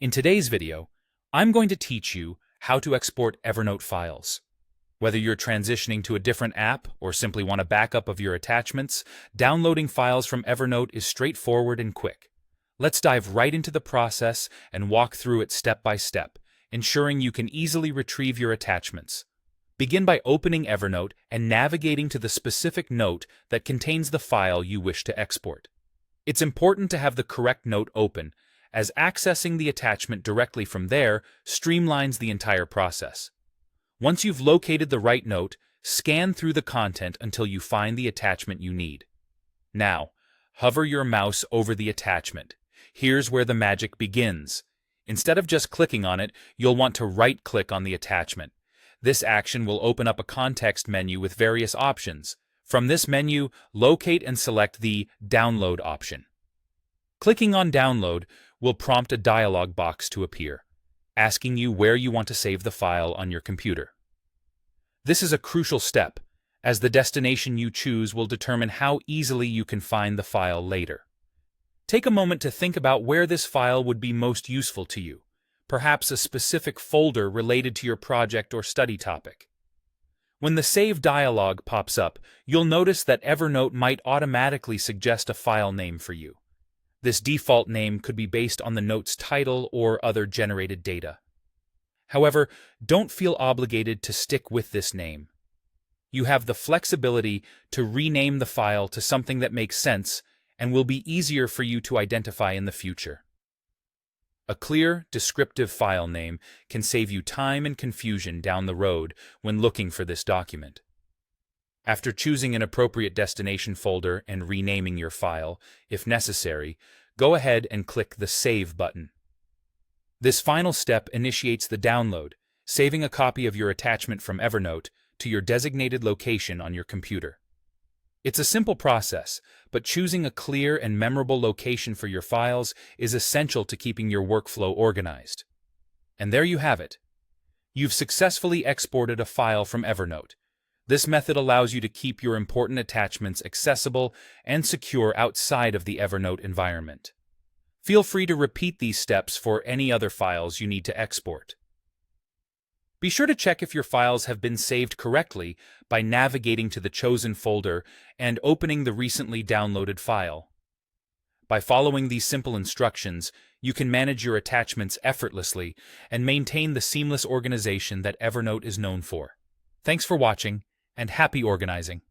In today's video, I'm going to teach you how to export Evernote files. Whether you're transitioning to a different app or simply want a backup of your attachments, downloading files from Evernote is straightforward and quick. Let's dive right into the process and walk through it step by step, ensuring you can easily retrieve your attachments. Begin by opening Evernote and navigating to the specific note that contains the file you wish to export. It's important to have the correct note open, as accessing the attachment directly from there streamlines the entire process. Once you've located the right note, scan through the content until you find the attachment you need. Now, hover your mouse over the attachment. Here's where the magic begins. Instead of just clicking on it, you'll want to right-click on the attachment. This action will open up a context menu with various options. From this menu, locate and select the Download option. Clicking on Download will prompt a dialog box to appear, asking you where you want to save the file on your computer. This is a crucial step, as the destination you choose will determine how easily you can find the file later. Take a moment to think about where this file would be most useful to you, perhaps a specific folder related to your project or study topic. When the Save dialog pops up, you'll notice that Evernote might automatically suggest a file name for you. This default name could be based on the note's title or other generated data. However, don't feel obligated to stick with this name. You have the flexibility to rename the file to something that makes sense and will be easier for you to identify in the future. A clear, descriptive file name can save you time and confusion down the road when looking for this document. After choosing an appropriate destination folder and renaming your file, if necessary, go ahead and click the Save button. This final step initiates the download, saving a copy of your attachment from Evernote to your designated location on your computer. It's a simple process, but choosing a clear and memorable location for your files is essential to keeping your workflow organized. And there you have it. You've successfully exported a file from Evernote. This method allows you to keep your important attachments accessible and secure outside of the Evernote environment. Feel free to repeat these steps for any other files you need to export. Be sure to check if your files have been saved correctly by navigating to the chosen folder and opening the recently downloaded file. By following these simple instructions, you can manage your attachments effortlessly and maintain the seamless organization that Evernote is known for. Thanks for watching, and happy organizing!